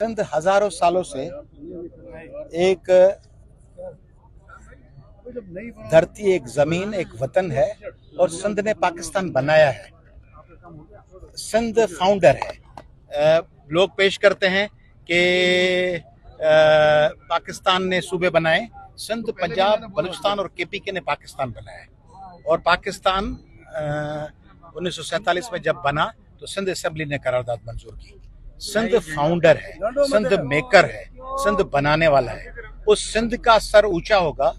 सिंध हजारों सालों से एक धरती, एक जमीन, एक वतन है और सिंध ने पाकिस्तान बनाया है। सिंध फाउंडर है। लोग पेश करते हैं कि पाकिस्तान ने सूबे बनाए। सिंध, पंजाब, बलूचिस्तान और केपीके ने पाकिस्तान बनाया है। और पाकिस्तान 1947 में जब बना तो सिंध असेंबली ने करारदाद मंजूर की। सिंध फाउंडर है, सिंध मेकर है, सिंध बनाने वाला है। उस सिंध का सर ऊंचा होगा,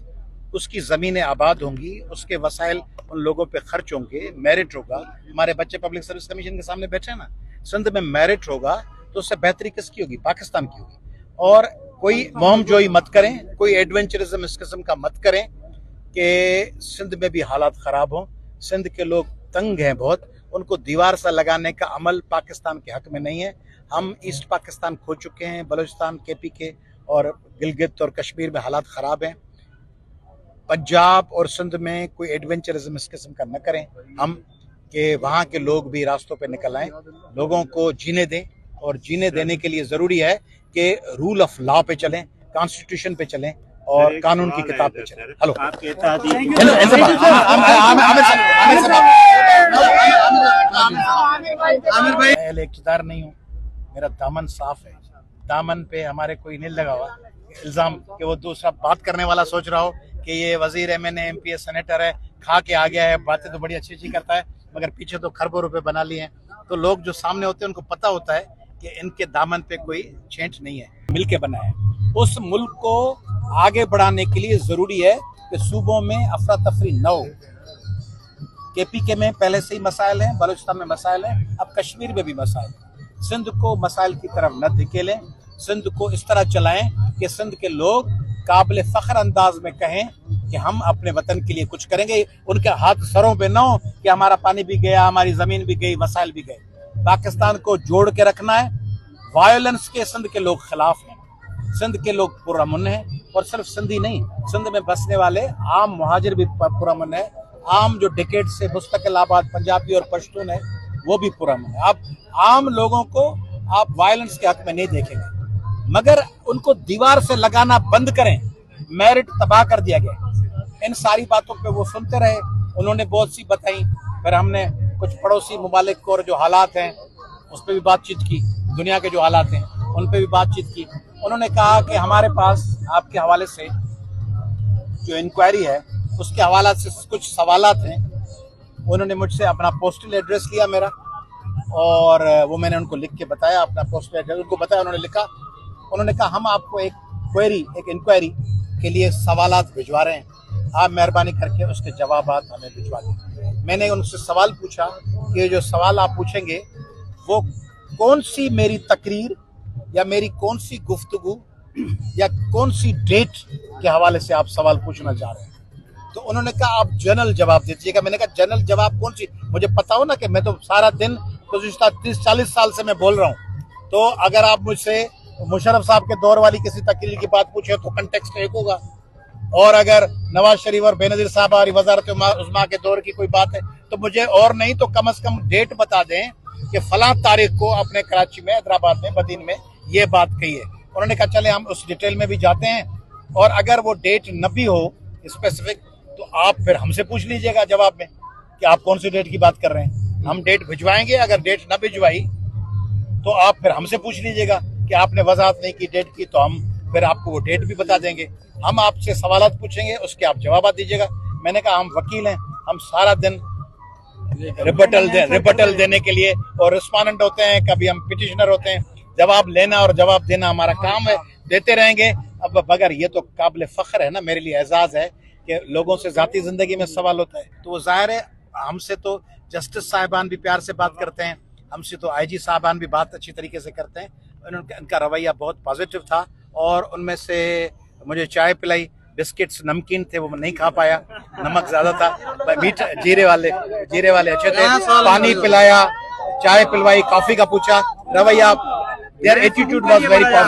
उसकी जमीनें आबाद होंगी, उसके वसाइल उन लोगों पे खर्च होंगे, मेरिट होगा। हमारे बच्चे पब्लिक सर्विस कमीशन के सामने बैठे हैं ना, सिंध में मेरिट होगा तो उससे बेहतरी किसकी होगी? पाकिस्तान की होगी। और कोई मोहमजोई मत करें, कोई एडवेंचरिज्म इस किस्म का मत करें कि सिंध में भी हालात खराब हों। सिंध के लोग तंग हैं बहुत, उनको दीवार सा लगाने का अमल पाकिस्तान के हक में नहीं है। हम ईस्ट पाकिस्तान खो चुके हैं, बलूचिस्तान, केपीके और गिलगित और कश्मीर में हालात खराब हैं। पंजाब और सिंध में कोई एडवेंचरिज्म इस किस्म का न करें हम, कि वहाँ के लोग भी रास्तों पे निकल आएं। लोगों को जीने दें, और जीने देने के लिए ज़रूरी है कि रूल ऑफ लॉ पे चलें, कॉन्स्टिट्यूशन पे चलें और कानून की किताब पे चलें। हेलो, मैं इख्तियार नहीं हूँ, मेरा दामन साफ है। दामन पे हमारे कोई नहीं लगा हुआ इल्जाम कि वो दूसरा बात करने वाला सोच रहा हो कि ये वजीर MNA MPS सेनेटर है, खा के आ गया है, बातें तो बड़ी अच्छी अच्छी करता है, मगर पीछे तो खरबों रुपए बना लिए हैं। तो लोग जो सामने होते हैं उनको पता होता है कि इनके दामन पे कोई छेंट नहीं है। मिलके बनाया है। उस मुल्क को आगे बढ़ाने के लिए जरूरी है कि सूबों में अफरा तफरी न हो। केपीके में पहले से ही मसाइल हैं, बलूचिस्तान में मसाइल हैं, अब कश्मीर में भी मसाइल हैं। सिंध को मसाइल की तरफ न धकेलें, सिंध को इस तरह चलाएं कि सिंध के लोग काबिल फख्र अंदाज में कहें कि हम अपने वतन के लिए कुछ करेंगे। उनके हाथ सरों पे न हो कि हमारा पानी भी गया, हमारी जमीन भी गई, वसाइल भी गए। पाकिस्तान को जोड़ के रखना है। वायलेंस के सिंध के लोग खिलाफ हैं, सिंध के लोग पुरअमन हैं। और सिर्फ सिंधी नहीं, सिंध में बसने वाले आम मुहाजिर भी पुरअमन है। आम जो डिकेट से मुस्तकिल आबाद पंजाबी और पश्तून है वो भी पुरअमन है। अब आम लोगों को आप वायलेंस के हक में नहीं देखेंगे, मगर उनको दीवार से लगाना बंद करें। मेरिट तबाह कर दिया गया। इन सारी बातों पे वो सुनते रहे, उन्होंने बहुत सी बताई। फिर हमने कुछ पड़ोसी मुमालिक को और जो हालात हैं उस पर भी बातचीत की, दुनिया के जो हालात हैं उन पर भी बातचीत की। उन्होंने कहा कि हमारे पास आपके हवाले से जो इंक्वायरी है उसके हवाला से कुछ सवालात हैं। उन्होंने मुझसे अपना पोस्टल एड्रेस लिया मेरा, और वो मैंने उनको लिख के बताया, अपना पोस्टल एड्रेस उनको बताया। उन्होंने लिखा, उन्होंने कहा हम आपको एक इंक्वायरी के लिए सवालात भिजवा रहे हैं, आप मेहरबानी करके उसके जवाब हमें भिजवा दें। मैंने उनसे सवाल पूछा कि जो सवाल आप पूछेंगे वो कौन सी मेरी तकरीर या मेरी कौन सी गुफ्तगू या कौन सी डेट के हवाले से आप सवाल पूछना चाह रहे हैं। तो उन्होंने कहा आप जनरल जवाब दीजिएगा। मैंने कहा जनरल जवाब कौन सी? मुझे पता हो ना कि मैं तो सारा दिन गुज़िश्ता 30-40 साल से मैं बोल रहा हूँ। तो अगर आप मुझसे मुशर्रफ साहब के दौर वाली किसी तकरीर की बात पूछे तो कंटेक्स्ट एक होगा, और अगर नवाज शरीफ और बेनजीर साहब और वजारत उस्मा के दौर की कोई बात है तो मुझे, और नहीं तो कम से कम डेट बता दें कि फलां तारीख को अपने कराची में, हैदराबाद में, बदीन में ये बात कही है। उन्होंने कहा चले हम उस डिटेल में भी जाते हैं, और अगर वो डेट न भी हो स्पेसिफिक तो आप फिर हमसे पूछ लीजिएगा जवाब में कि आप कौन सी डेट की बात कर रहे हैं। हम डेट भिजवाएंगे, अगर डेट न भिजवाई तो आप फिर हमसे पूछ लीजिएगा कि आपने वजाहत नहीं की डेट की, तो हम फिर आपको वो डेट भी बता देंगे। हम आपसे सवालात पूछेंगे, उसके आप जवाब दीजिएगा। मैंने कहा हम वकील हैं, हम सारा दिन रिबटल देने के लिए और रिस्पोंडेंट होते हैं, कभी हम पिटिशनर होते हैं। जवाब लेना और जवाब देना हमारा काम है, देते रहेंगे। अब मगर ये तो काबिल फख्र है ना, मेरे लिए एजाज है कि लोगों से जाती जिंदगी में सवाल होता है। तो वो जाहिर है हमसे तो जस्टिस साहिबान भी प्यार से बात करते हैं, हमसे तो IG साहिबान भी बात अच्छी तरीके से करते हैं। उनका रवैया बहुत पॉजिटिव था, और उनमें से मुझे चाय पिलाई, बिस्किट्स नमकीन थे वो नहीं खा पाया, नमक ज्यादा था। मीठा जीरे वाले अच्छे थे। पानी पिलाया, चाय पिलवाई, कॉफी का पूछा। रवैया, their attitude was very positive.